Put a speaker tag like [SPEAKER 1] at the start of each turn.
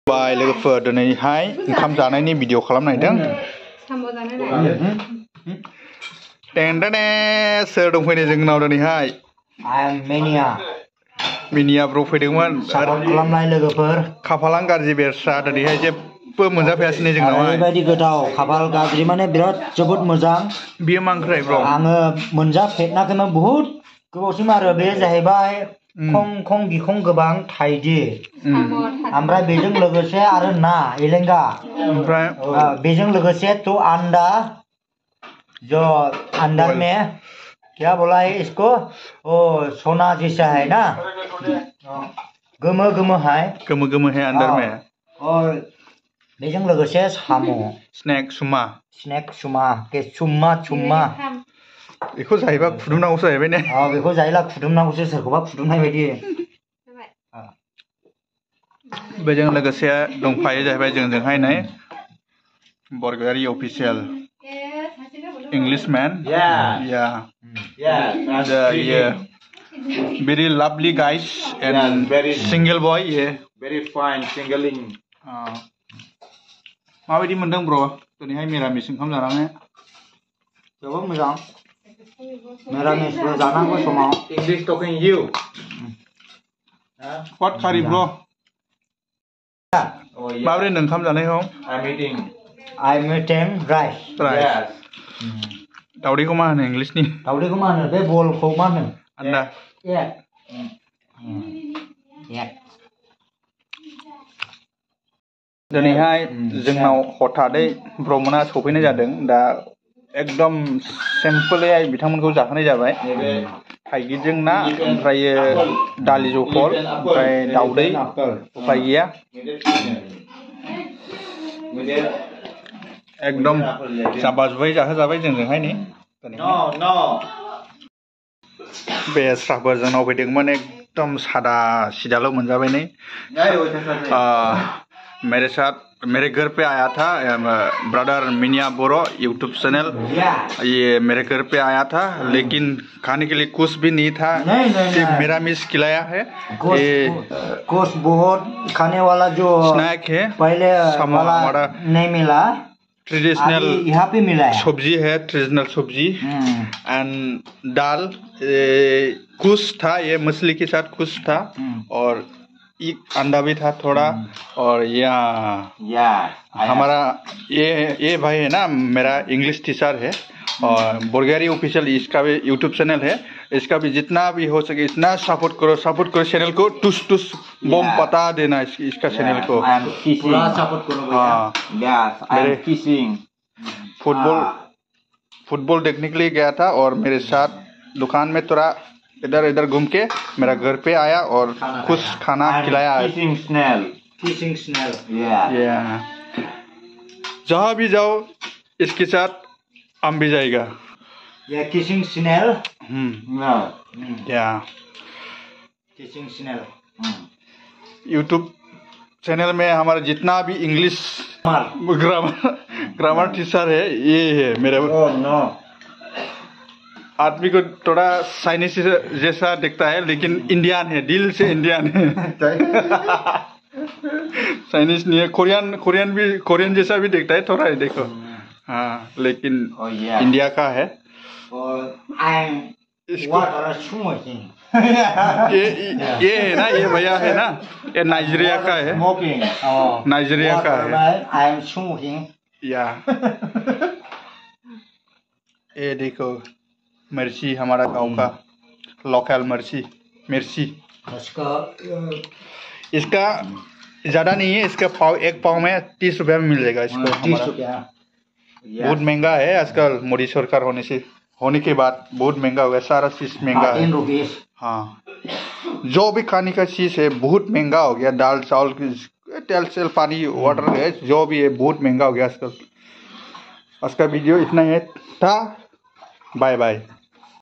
[SPEAKER 1] Bye लोगोफोर दिनैहाय ओंखाम जानायनि भिडिअ खालामनायदों टेंडने सोर दंफैनो जोंनाव दिनैहाय मिनिया ब्र फैदोंमोन
[SPEAKER 2] खालामनाय लोगोफोर
[SPEAKER 1] खाफालां गाज्रि बेरस्रा दिनैहाय जेबो मोनजाफैयासै जोंनावहाय
[SPEAKER 2] ओरैबायदि गोथाव खाफाल गाज्रि माने बिराद जोबोद मोजां
[SPEAKER 1] बियो मा ओंख्रि ब्र
[SPEAKER 2] आङो मोनजाफेरनाखैमोन बहुत गोबावसिम आरो बे जाहैबाय खं बिखं गोबां थाइदि ओमफ्राय बेजों लोगोसे आरो ना एलेंगा
[SPEAKER 1] ओमफ्राय
[SPEAKER 2] बेजों लोगोसे तो अंडा जो अंदर में क्या बोला है इसको ओ सोना जैसा है ना गमो गमो है
[SPEAKER 1] अंदर में
[SPEAKER 2] और बेजों लोगोसे सामो
[SPEAKER 1] स्नैक सुमा
[SPEAKER 2] के चुम्मा
[SPEAKER 1] बेखौ जायोबा खुदुमनांगौसो जाहैबाय ने
[SPEAKER 2] बेखौ जायोला खुदुमनांगौसो सोरखौबा खुदुमनाय बायदि
[SPEAKER 1] बेजों लोगोसे दंफायो जाहैबाय जोंजोंहाय नै बरगयारि official Englishman, very lovely guys and
[SPEAKER 3] very
[SPEAKER 1] single boy,
[SPEAKER 3] very fine singling.
[SPEAKER 1] माबायदि मोनदों ब्र दिनैहाय मिरामिस ओंखाम जानानै
[SPEAKER 2] जोबोद मोजां मिरामिस जानांगौ समाव
[SPEAKER 3] English talking you.
[SPEAKER 1] What curry bro? माबोरै ओंखाम जानायखौ
[SPEAKER 3] I'm eating
[SPEAKER 2] rice.
[SPEAKER 3] Yes.
[SPEAKER 1] दावदैखौ मा होनो इंलिशनि
[SPEAKER 2] दावदैखौ मा होनो बे बलखौ मा होनो
[SPEAKER 1] आन्दा दिनैहाय जोंनाव हठादै ब्रह्मना सफैनाय जादों दा एकदम सिम्पोलैहाय बिथांमोनखौ जाहोनाय जाबाय थाइगिरजों ना ओमफ्राय दालि जहल ओमफ्राय दावदै उफाय गैया एकदम जाबाजुबाय जाहोजाबाय जोंजोंहाय नै बे स्राफोर जोंनाव फैदोंमोन एकदम सादा सिदाल' मोनजाबाय नै मेरे घर पे आया था ब्रदर मिनिया बोरो यूट्यूब चैनल ये मेरे घर पे आया था लेकिन खाने के लिए कुछ भी नहीं था सिर्फ मिरामिस खिलाया है ये
[SPEAKER 2] कुछ बहुत खाने वाला जो
[SPEAKER 1] स्नैक है
[SPEAKER 2] पहले
[SPEAKER 1] हमारा
[SPEAKER 2] नहीं मिला
[SPEAKER 1] ट्रेडिशनल
[SPEAKER 2] यहाँ पे मिला है
[SPEAKER 1] सब्जी है ट्रेडिशनल सब्जी एंड दाल कुछ था ये मछली के साथ कुछ था और एक अंडा भी था थोड़ा और हमारा ये भाई है ना मेरा इंग्लिश टीचर है और बरगयारी ऑफिशियल इसका भी यूट्यूब चैनल है इसका भी जितना भी हो सके इतना सपोर्ट करो चैनल को टुस बम पता देना इसका चैनल को
[SPEAKER 2] पूरा सपोर्ट करो
[SPEAKER 1] मेरे फुटबॉल देखने के लिए गया था और मेरे साथ दुकान में थोड़ा इधर घूम के मेरा घर पे आया और कुछ खाना खिलाया
[SPEAKER 3] Kissing snail.
[SPEAKER 1] जहाँ भी जाओ इसके साथ हम भी जाएगा
[SPEAKER 2] Kissing Snail Kissing Snail
[SPEAKER 1] YouTube channel में हमारा जितना भी इंग्लिश ग्रामर टीचर है ये है मेरे आदमी को थोड़ा चाइनीज जैसा दिखता है लेकिन इंडियन है दिल से इंडियन है चाइनीज नहीं है कोरियन जैसा भी दिखता है थोड़ा है देखो हाँ लेकिन इंडिया का है इसको ये है ना ये भैया है ना ये नाइजीरिया का है नाइजीरिया का है ये देखो मिर्ची हमारा गांव का लोकल मिर्ची इसका ज़्यादा नहीं है इसका एक पाव में 30 रुपया में मिल जाएगा इसको
[SPEAKER 2] 30 रुपया
[SPEAKER 1] बहुत महंगा है आजकल मोदी सरकार होने के बाद बहुत महंगा हो गया सारा चीज़ महंगा है हाँ जो भी खाने का चीज़ है बहुत महंगा हो गया दाल चावल तेल पानी वाटर है जो भी है बहुत महंगा हो गया आजकल आज का वीडियो इतना ही था बाय बाय